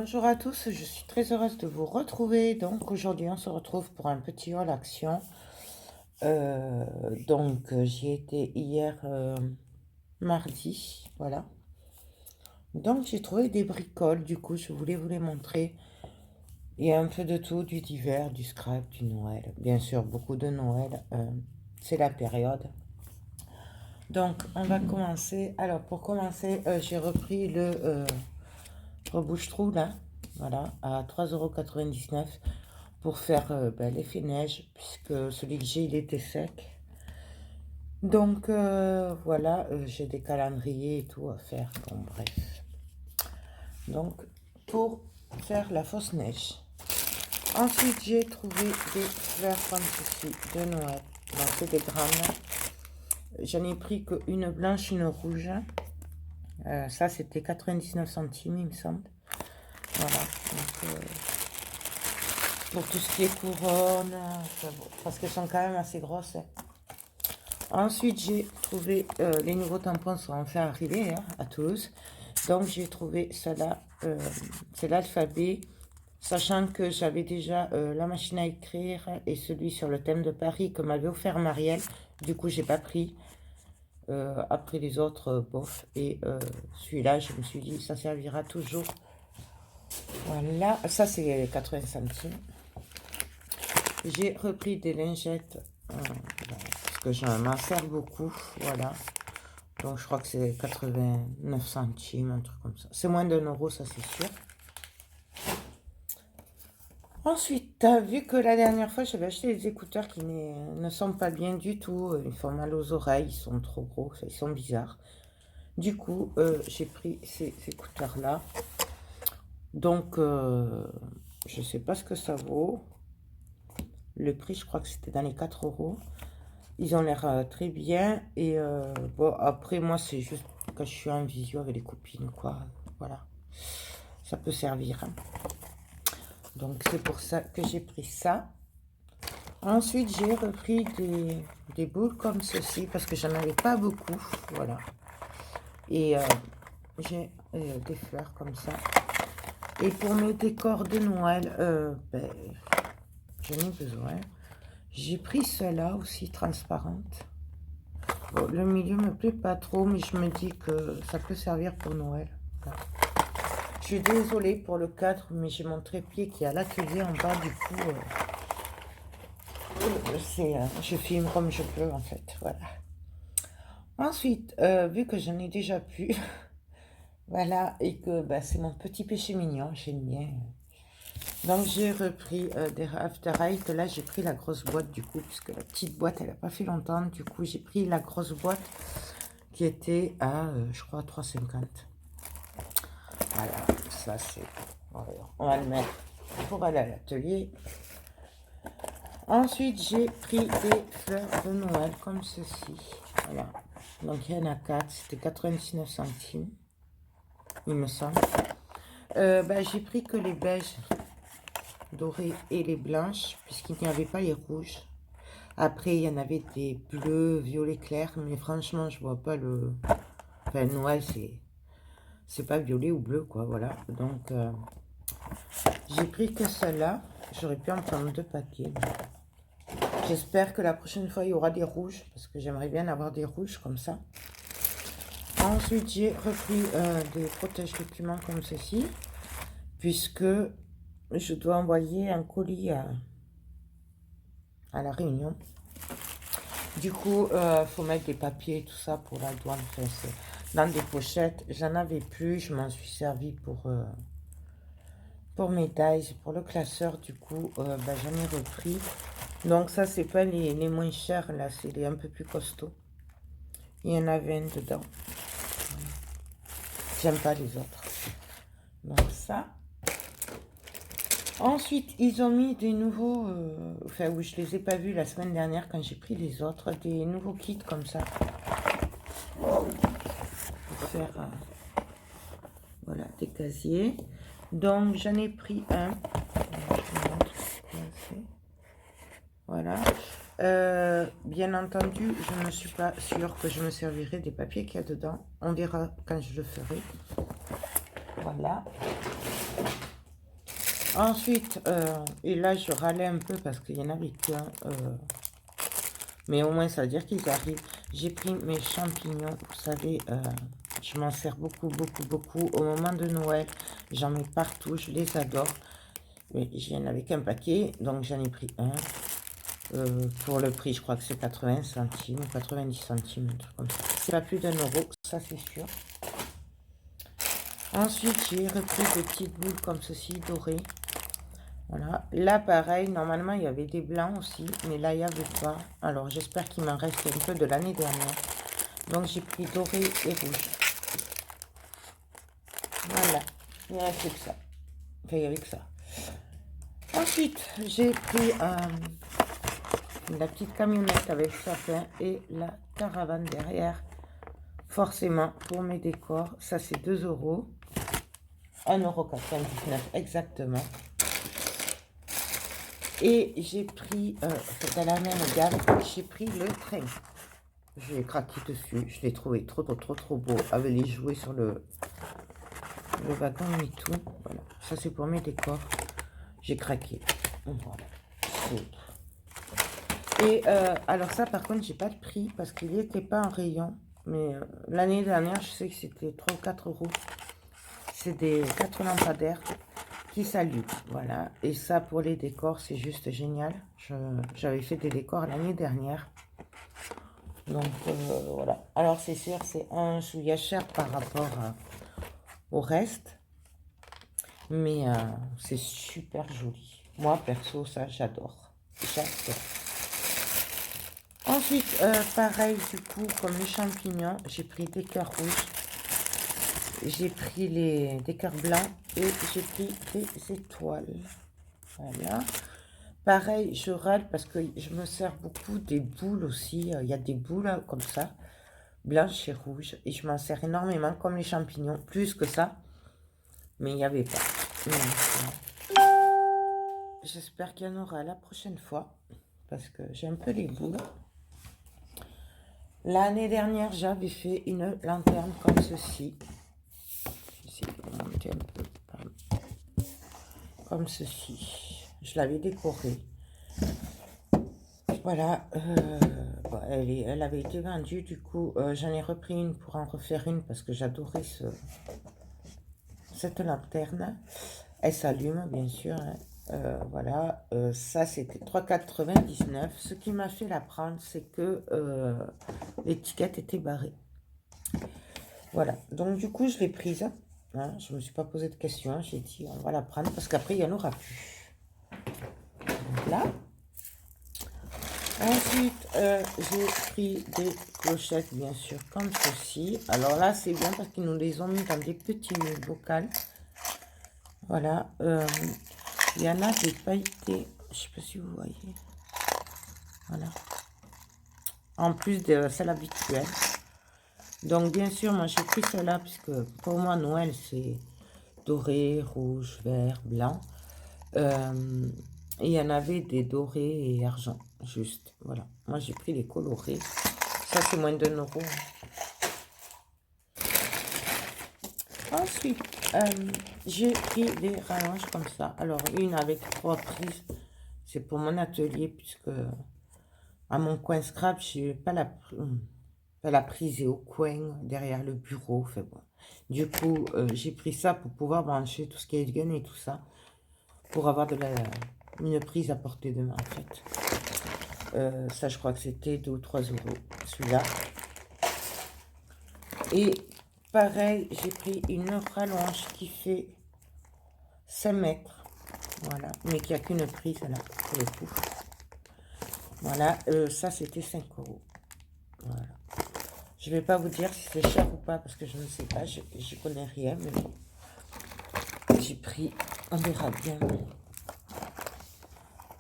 Bonjour à tous, je suis très heureuse de vous retrouver. Donc aujourd'hui, on se retrouve pour un petit haul action. J'y étais hier mardi, voilà. Donc j'ai trouvé des bricoles, du coup je voulais vous les montrer. Il y a un peu de tout, du divers, du scrap, du Noël. Bien sûr, beaucoup de Noël, c'est la période. Donc on va commencer. Alors pour commencer, j'ai repris le rebouche-trou là, voilà, à 3,99 € pour faire l'effet neige, puisque celui que j'ai, il était sec. Donc voilà, j'ai des calendriers et tout à faire, bon bref. Donc pour faire la fausse neige. Ensuite, j'ai trouvé des fleurs comme ceci de Noël. Donc c'est des grammes. J'en ai pris qu'une blanche, une rouge. Ça, c'était 99 centimes, il me semble. Voilà. Donc, pour tout ce qui est couronne, parce qu'elles sont quand même assez grosses. Ensuite, j'ai trouvé, les nouveaux tampons sont enfin arrivés hein, à Toulouse. Donc, j'ai trouvé cela, c'est l'alphabet, sachant que j'avais déjà la machine à écrire et celui sur le thème de Paris que m'avait offert Marielle. Du coup, j'ai pas pris. Après les autres, bof. Et celui-là, je me suis dit, ça servira toujours. Voilà, ça c'est 80 centimes. J'ai repris des lingettes, parce que je m'en sers beaucoup, voilà. Donc je crois que c'est 89 centimes, un truc comme ça. C'est moins d'1 € ça c'est sûr. Ensuite, tu as vu que la dernière fois, j'avais acheté des écouteurs qui ne sont pas bien du tout. Ils font mal aux oreilles, ils sont trop gros, ils sont bizarres. Du coup, j'ai pris ces écouteurs-là. Donc, je sais pas ce que ça vaut. Le prix, je crois que c'était dans les 4 €. Ils ont l'air très bien. Et bon, après, moi, c'est juste quand je suis en visio avec les copines, quoi. Voilà. Ça peut servir. Hein. Donc, c'est pour ça que j'ai pris ça. Ensuite, j'ai repris des boules comme ceci, parce que j'en avais pas beaucoup. Voilà. Et j'ai des fleurs comme ça. Et pour mes décors de Noël, j'en ai besoin. J'ai pris celle-là aussi, transparente. Bon, le milieu me plaît pas trop, mais je me dis que ça peut servir pour Noël. Voilà. Je suis désolée pour le cadre, mais j'ai mon trépied qui est à l'atelier en bas, du coup, je filme comme je peux, en fait, voilà. Ensuite, vu que j'en ai déjà plus, voilà, et que c'est mon petit péché mignon, j'aime bien. Donc j'ai repris des After Eight. Là j'ai pris la grosse boîte du coup, puisque la petite boîte elle n'a pas fait longtemps. Du coup j'ai pris la grosse boîte qui était à je crois 3,50 €. Voilà, ça c'est... On va le mettre pour aller à l'atelier. Ensuite j'ai pris des fleurs de Noël comme ceci. Voilà, donc il y en a 4, c'était 99 centimes, il me semble. J'ai pris que les beiges dorées et les blanches, puisqu'il n'y avait pas les rouges. Après, il y en avait des bleus, violets clairs, mais franchement, je vois pas le... Enfin, Noël, c'est pas violet ou bleu, quoi, voilà. Donc, j'ai pris que celle-là. J'aurais pu en prendre 2 paquets. J'espère que la prochaine fois, il y aura des rouges, parce que j'aimerais bien avoir des rouges comme ça. Ensuite, j'ai repris des protège-documents comme ceci, puisque je dois envoyer un colis à La Réunion. Du coup, faut mettre des papiers et tout ça pour la douane. Enfin, dans des pochettes. J'en avais plus. Je m'en suis servi pour mes tailles, pour le classeur. Du coup, j'en ai repris. Donc ça, c'est pas les moins chers. Là, c'est les un peu plus costauds. Il y en avait un dedans. J'aime pas les autres. Donc ça. Ensuite, ils ont mis des nouveaux... enfin, oui, je les ai pas vus la semaine dernière quand j'ai pris les autres. Des nouveaux kits comme ça. Pour faire... voilà, des casiers. Donc, j'en ai pris un. Voilà. Bien entendu, je ne suis pas sûre que je me servirai des papiers qu'il y a dedans. On verra quand je le ferai. Voilà. Ensuite, et là, je râlais un peu parce qu'il y en avait qu'un. Mais au moins, ça veut dire qu'ils arrivent. J'ai pris mes champignons. Vous savez, je m'en sers beaucoup, beaucoup, beaucoup. Au moment de Noël, j'en mets partout. Je les adore. Mais j'y en avais qu'un paquet. Donc, j'en ai pris un. Pour le prix, je crois que c'est 80 centimes, 90 centimes, un truc comme ça. C'est pas plus d'1 euro, ça c'est sûr. Ensuite, j'ai repris des petites boules comme ceci, dorées. Voilà. Là, pareil, normalement, il y avait des blancs aussi, mais là, il n'y avait pas. Alors, j'espère qu'il m'en reste un peu de l'année dernière. Donc, j'ai pris doré et rouge. Voilà. Il n'y avait que ça. Enfin, il n'y avait que ça. Ensuite, j'ai pris la petite camionnette avec le sapin et la caravane derrière. Forcément, pour mes décors, ça c'est 2 euros. 1,99 € exactement. Et j'ai pris, dans la même gamme, j'ai pris le train. J'ai craqué dessus. Je l'ai trouvé trop beau. Avec les jouets sur le wagon et tout. Voilà. Ça, c'est pour mes décors. J'ai craqué. Voilà. Et alors ça, par contre, j'ai pas de prix parce qu'il n'était pas en rayon. Mais l'année dernière, je sais que c'était 3 ou 4 euros. C'est des 4 lampadaires qui s'allument. Voilà. Et ça, pour les décors, c'est juste génial. J'avais fait des décors l'année dernière. Donc, voilà. Alors, c'est sûr, c'est un chouïa cher par rapport au reste. Mais c'est super joli. Moi, perso, ça, j'adore. J'adore. Ensuite, pareil, du coup, comme les champignons, j'ai pris des cœurs rouges. J'ai pris des cœurs blancs et j'ai pris des étoiles. Voilà. Pareil, je râle parce que je me sers beaucoup des boules aussi. Il y a des boules comme ça, blanches et rouges. Et je m'en sers énormément, comme les champignons. Plus que ça. Mais il n'y avait pas. J'espère qu'il y en aura la prochaine fois. Parce que j'ai un peu les boules. L'année dernière, j'avais fait une lanterne comme ceci. J'essaie de monter un peu. Comme ceci. Je l'avais décorée. Voilà. Bon, elle avait été vendue. Du coup, j'en ai repris une pour en refaire une parce que j'adorais cette lanterne. Elle s'allume, bien sûr. Hein. Voilà. Ça, c'était 3,99 €. Ce qui m'a fait la prendre, c'est que l'étiquette était barrée. Voilà. Donc, du coup, je l'ai prise. Hein. Je ne me suis pas posé de questions. J'ai dit, on va la prendre parce qu'après, il n'y en aura plus. Donc là. Ensuite, j'ai pris des clochettes, bien sûr, comme ceci. Alors là, c'est bien parce qu'ils nous les ont mis dans des petits bocals. Voilà. Il y en a des pailletés. Je ne sais pas si vous voyez. Voilà. En plus de celle habituelle. Donc, bien sûr, moi, j'ai pris celle-là puisque pour moi, Noël, c'est doré, rouge, vert, blanc. Et il y en avait des dorés et argent, juste. Voilà. Moi, j'ai pris les colorés. Ça, c'est moins d'1 €. Ensuite, j'ai pris des rallonges comme ça. Alors, une avec 3 prises. C'est pour mon atelier, puisque à mon coin scrap, j'ai pas la prise est au coin, derrière le bureau. Enfin, bon. Du coup, j'ai pris ça pour pouvoir brancher tout ce qui est gun et tout ça. Pour avoir une prise à portée de main, en fait. Ça, je crois que c'était 2 ou 3 €, celui-là. Et pareil, j'ai pris une rallonge qui fait 5 mètres. Voilà, mais qui a qu'une prise, là, pour le coup. Voilà, ça, c'était 5 €. Voilà. Je ne vais pas vous dire si c'est cher ou pas, parce que je ne sais pas, je connais rien, mais bon. J'ai pris, on verra bien.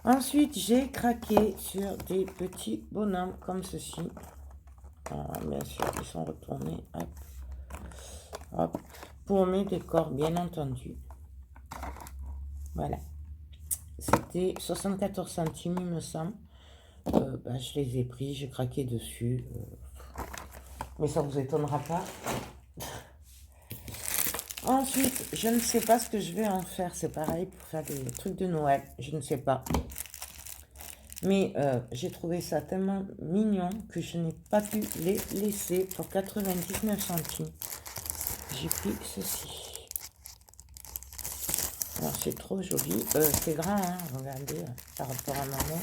Ensuite, j'ai craqué sur des petits bonhommes comme ceci. Ah, bien sûr, ils sont retournés. Hop. Hop. Pour mes décors, bien entendu. Voilà. C'était 74 centimes, il me semble. Je les ai pris, j'ai craqué dessus. Mais ça vous étonnera pas. Ensuite, je ne sais pas ce que je vais en faire. C'est pareil pour faire des trucs de Noël. Je ne sais pas. Mais j'ai trouvé ça tellement mignon que je n'ai pas pu les laisser pour 99 centimes. J'ai pris ceci. Alors, c'est trop joli. C'est grand, hein, regardez, par rapport à ma main.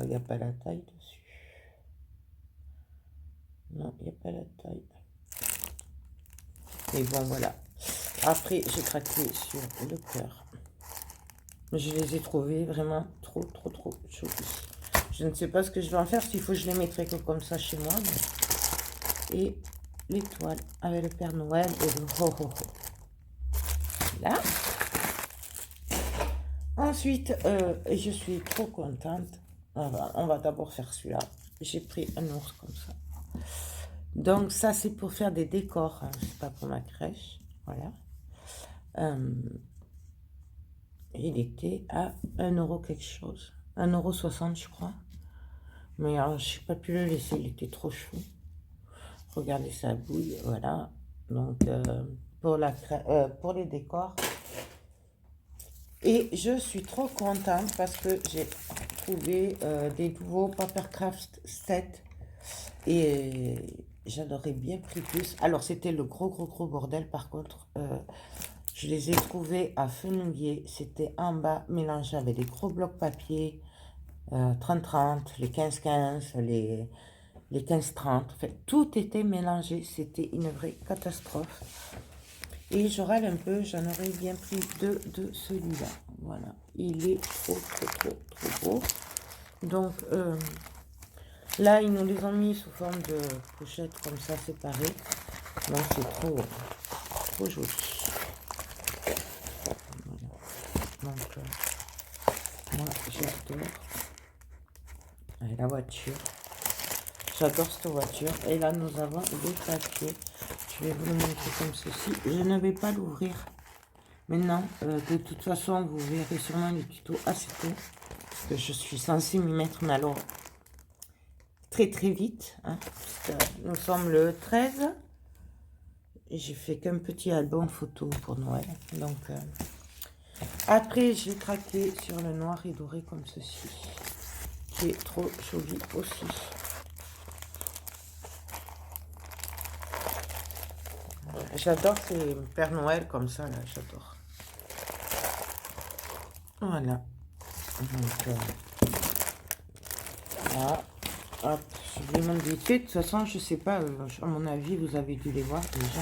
Il n'y a pas la taille dessus. Non, il n'y a pas la taille. Mais bon, voilà. Après, j'ai craqué sur le cœur. Je les ai trouvés vraiment trop jolis. Je ne sais pas ce que je vais en faire. S'il faut, je les mettrai que comme ça chez moi. Mais... Et l'étoile avec le Père Noël et le ho ho ho. Là. Ensuite, je suis trop contente. On va d'abord faire celui-là. J'ai pris un ours comme ça. Donc ça, c'est pour faire des décors. Hein. C'est pas pour ma crèche. Voilà. Il était à 1 € quelque chose. 1,60 € je crois. Mais alors, je n'ai pas pu le laisser. Il était trop chou. Regardez sa bouille. Voilà. Donc, pour les décors. Et je suis trop contente parce que j'ai trouvé des nouveaux Papercraft 7 et j'en aurais bien pris plus. Alors c'était le gros bordel par contre. Je les ai trouvés à Fenouillet. C'était en bas mélangé avec des gros blocs papier 30-30, les 15-15, les 15-30. En fait, tout était mélangé. C'était une vraie catastrophe. Et je râle un peu, j'en aurais bien pris deux de celui-là. Voilà, il est trop beau. Donc là, ils nous les ont mis sous forme de pochette comme ça, séparées. Donc c'est trop joli. Voilà. Donc moi, j'adore. Et la voiture. J'adore cette voiture. Et là, nous avons des papiers. Je vais vous le montrer comme ceci. Je ne vais pas l'ouvrir maintenant. De toute façon, vous verrez sûrement les tutos assez tôt. Parce que je suis censée m'y mettre, mais alors très vite. Hein, nous sommes le 13. Et j'ai fait qu'un petit album photo pour Noël. Donc, après, j'ai craqué sur le noir et doré comme ceci. Qui est trop joli aussi. J'adore ces Père Noël comme ça, là, j'adore. Voilà. Donc, là, hop, je vais m'en défaire. De toute façon, je sais pas, à mon avis, vous avez dû les voir déjà.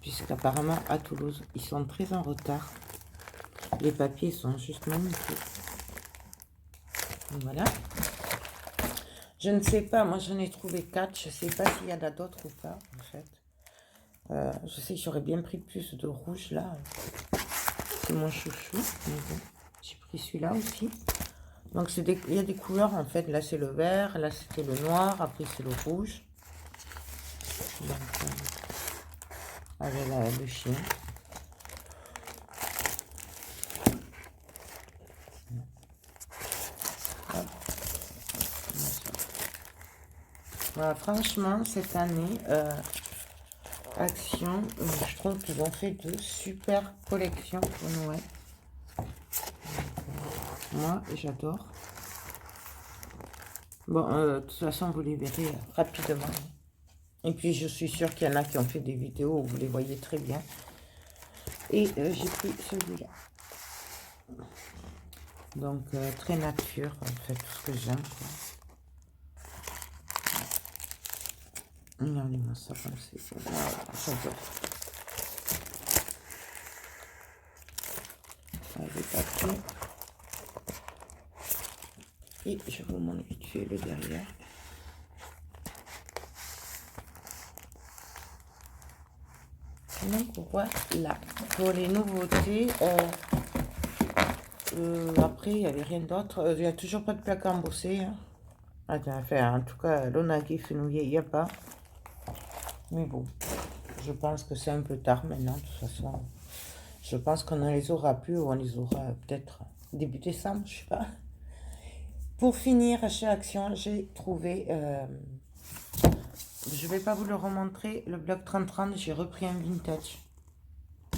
Puisqu'apparemment, à Toulouse, ils sont très en retard. Les papiers sont juste magnifiques. Voilà. Je ne sais pas, moi j'en ai trouvé 4. Je ne sais pas s'il y en a d'autres ou pas, en fait. Je sais que j'aurais bien pris plus de rouge là. C'est mon chouchou. Bon, j'ai pris celui-là aussi. Donc il y a des couleurs en fait. Là c'est le vert, là c'était le noir, après c'est le rouge. Donc avec le chien. Hop. Voilà, franchement cette année. Action, je trouve qu'ils ont fait de super collections pour Noël. Moi, j'adore. Bon, de toute façon, vous les verrez rapidement. Et puis, je suis sûre qu'il y en a qui ont fait des vidéos où vous les voyez très bien. Et j'ai pris celui-là. Donc, très nature, en fait, tout ce que j'aime. Regardez-moi ça comme c'est. J'adore. Avec papier. Et je vous montre vite fait le derrière. Donc voilà, pour les nouveautés, après il n'y avait rien d'autre, il n'y a toujours pas de plaque embossée. Hein. Enfin, en tout cas, l'Onagui Fenouillet, il n'y a pas. Mais bon, je pense que c'est un peu tard maintenant, de toute façon. Je pense qu'on ne les aura plus, ou on les aura peut-être début décembre, je sais pas. Pour finir, chez Action, j'ai trouvé je vais pas vous le remontrer. Le bloc 30-30, j'ai repris un vintage.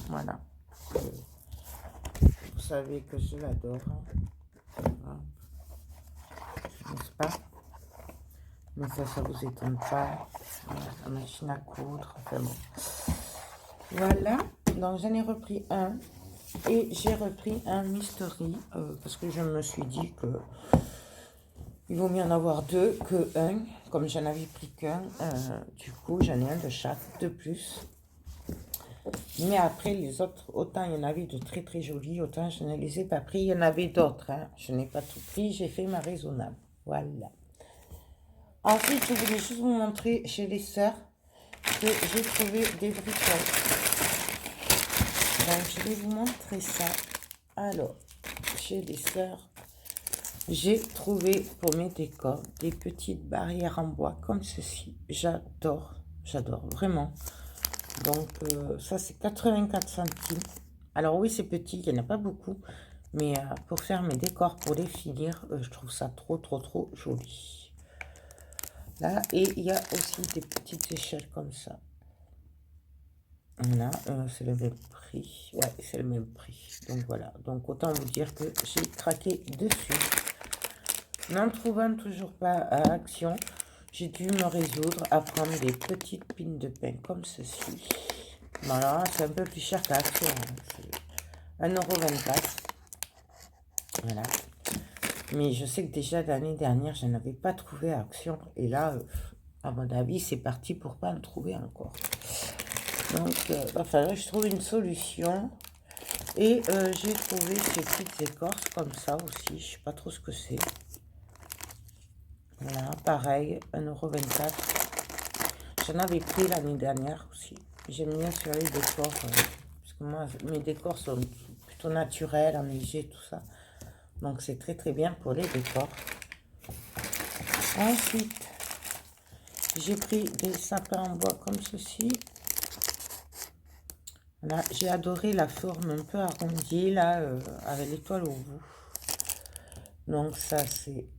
Voilà. Vous savez que je l'adore. Voilà. N'est-ce pas? Mais ça vous étonne pas. Voilà, la machine à coudre. Enfin bon. Voilà. Donc j'en ai repris un. Et j'ai repris un mystery. Parce que je me suis dit que il vaut mieux en avoir deux que un. Comme j'en avais pris qu'un. Du coup, j'en ai un de chaque de plus. Mais après, les autres, autant il y en avait de très très jolis, autant je ne les ai pas pris. Il y en avait d'autres, hein. Je n'ai pas tout pris, j'ai fait ma raisonnable. Voilà. Ensuite, je voulais juste vous montrer chez les sœurs que j'ai trouvé des bricoles. Donc, je vais vous montrer ça. Alors, chez les sœurs, j'ai trouvé pour mes décors des petites barrières en bois comme ceci. J'adore, j'adore, vraiment. Donc, ça, c'est 84 centimes. Alors oui, c'est petit, il n'y en a pas beaucoup. Mais pour faire mes décors, pour les finir, je trouve ça trop, trop, trop joli. Là, et il y a aussi des petites échelles comme ça. Voilà, c'est le même prix. Ouais, c'est le même prix. Donc voilà. Donc autant vous dire que j'ai craqué dessus. N'en trouvant toujours pas à Action, j'ai dû me résoudre à prendre des petites pines de pain comme ceci. Voilà, c'est un peu plus cher qu'à Action. C'est 1,24 €. Voilà. Mais je sais que déjà l'année dernière, je n'avais pas trouvé à Action. Et là, à mon avis, c'est parti pour pas en trouver encore. Donc, enfin, je trouve une solution. Et j'ai trouvé ces petites écorces comme ça aussi. Je sais pas trop ce que c'est. Voilà, pareil, 1,24 €. J'en avais pris l'année dernière aussi. J'aime bien sur les décors. Parce que moi, mes décors sont plutôt naturels, enneigés, tout ça. Donc, c'est très très bien pour les décors. Ensuite, j'ai pris des sapins en bois comme ceci. Là, j'ai adoré la forme un peu arrondie, là, avec l'étoile au bout. Donc, ça, c'est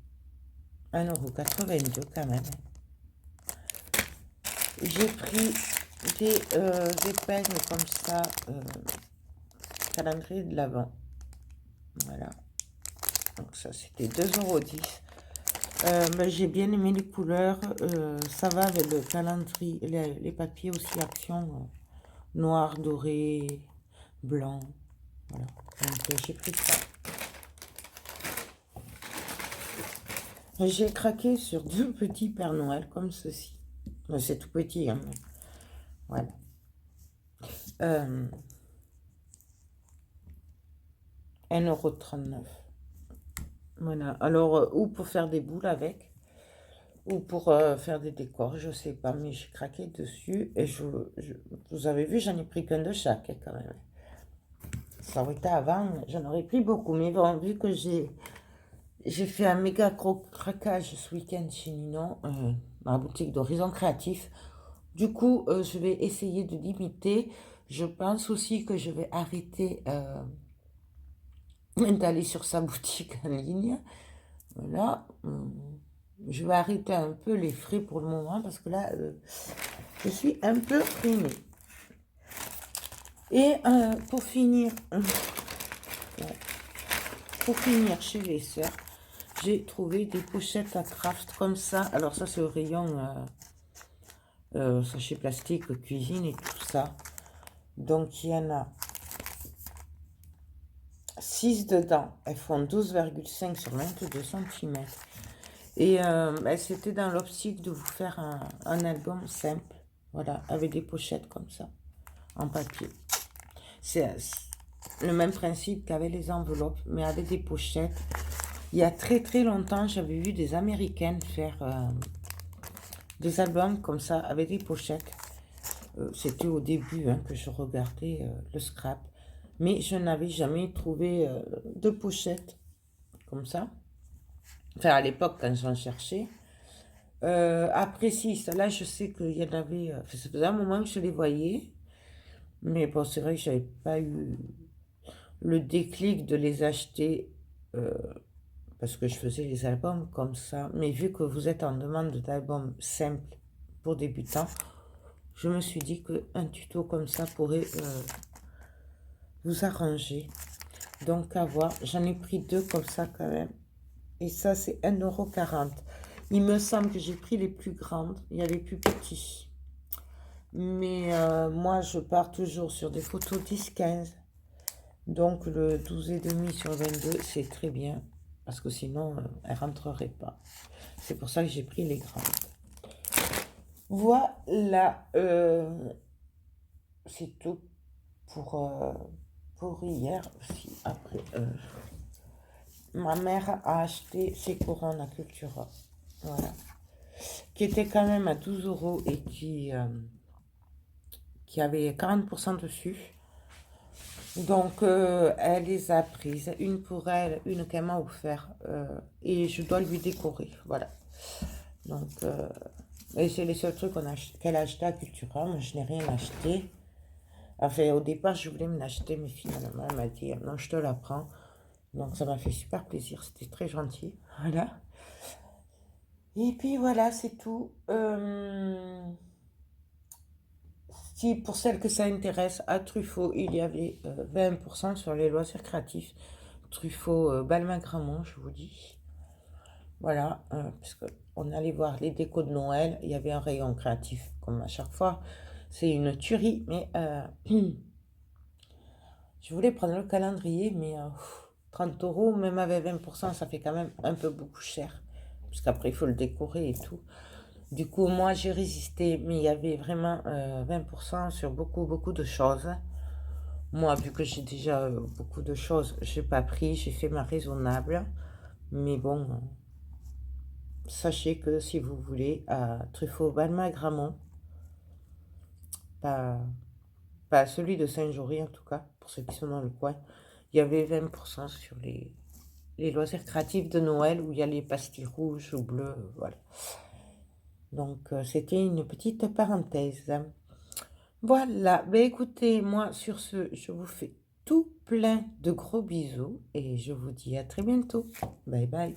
1,82 € quand même. J'ai pris des épingles comme ça, calendrier de l'Avent. Voilà. Donc, ça, c'était 2,10 €. Ben, j'ai bien aimé les couleurs. Ça va avec le calendrier, les papiers aussi Action. Noir, doré, blanc. Voilà. Donc, j'ai pris ça. J'ai craqué sur deux petits Père Noël comme ceci. C'est tout petit, hein. Voilà. 1,39 €. Voilà. Alors, ou pour faire des boules avec, ou pour faire des décors, je sais pas, mais j'ai craqué dessus. Et vous avez vu, j'en ai pris qu'un de chaque, hein, quand même. Ça aurait été avant, j'en aurais pris beaucoup. Mais bon, vu que j'ai fait un méga gros craquage ce week-end chez Ninon, dans la boutique d'Horizon Créatif. Du coup, je vais essayer de limiter. Je pense aussi que je vais arrêter d'aller sur sa boutique en ligne. Voilà. Je vais arrêter un peu les frais pour le moment parce que là, je suis un peu freiné. Et pour finir chez les sœurs, j'ai trouvé des pochettes à craft comme ça. Alors ça, c'est au rayon sachet plastique, cuisine et tout ça. Donc, il y en a 6 dedans. Elles font 12,5 sur 22 cm. Et c'était dans l'optique de vous faire un album simple. Voilà, avec des pochettes comme ça, en papier. C'est le même principe qu'avec les enveloppes, mais avec des pochettes. Il y a très très longtemps, j'avais vu des Américaines faire des albums comme ça, avec des pochettes. C'était au début que je regardais le scrap. Mais je n'avais jamais trouvé de pochette comme ça. Enfin, à l'époque, quand j'en cherchais. Après, si, là, je sais qu'il y en avait... ça faisait un moment que je les voyais. Mais bon, c'est vrai que je n'avais pas eu le déclic de les acheter parce que je faisais les albums comme ça. Mais vu que vous êtes en demande d'albums simples pour débutants. Je me suis dit qu'un tuto comme ça pourrait vous arranger. Donc à voir, j'en ai pris deux comme ça quand même. Et ça c'est 1,40 €. Il me semble que j'ai pris les plus grandes, il y a les plus petits. Mais moi je pars toujours sur des photos 10-15. Donc le 12,5 sur 22 c'est très bien. Parce que sinon elle rentrerait pas. C'est pour ça que j'ai pris les grandes. Voilà, c'est tout pour hier aussi. Après, ma mère a acheté ses couronnes à Cultura, voilà, qui étaient quand même à 12 € et qui avait 40% dessus. Donc, elle les a prises, une pour elle, une qu'elle m'a offert, et je dois lui décorer, voilà. Donc, et c'est les seuls trucs qu'elle a acheté à Cultura. Moi, je n'ai rien acheté. Enfin, au départ, je voulais me l'acheter, mais finalement, elle m'a dit, non, je te la prends. Donc, ça m'a fait super plaisir, c'était très gentil, voilà. Et puis, voilà, c'est tout. Si pour celles que ça intéresse, à Truffaut, il y avait 20% sur les loisirs créatifs. Truffaut, Balmain-Gramont, je vous dis. Voilà, parce qu'on allait voir les décos de Noël, il y avait un rayon créatif, comme à chaque fois. C'est une tuerie, mais je voulais prendre le calendrier, mais 30 €, même avec 20%, ça fait quand même un peu beaucoup cher. Parce qu'après, il faut le décorer et tout. Du coup, moi, j'ai résisté, mais il y avait vraiment 20% sur beaucoup, beaucoup de choses. Moi, vu que j'ai déjà beaucoup de choses, j'ai pas pris, j'ai fait ma raisonnable. Mais bon, sachez que si vous voulez, à Truffaut, Balma Gramont, pas, pas celui de Saint-Jory en tout cas, pour ceux qui sont dans le coin, il y avait 20% sur les loisirs créatifs de Noël où il y a les pastilles rouges ou bleues, voilà. Donc, c'était une petite parenthèse. Voilà, ben écoutez, moi sur ce, je vous fais tout plein de gros bisous et je vous dis à très bientôt. Bye bye.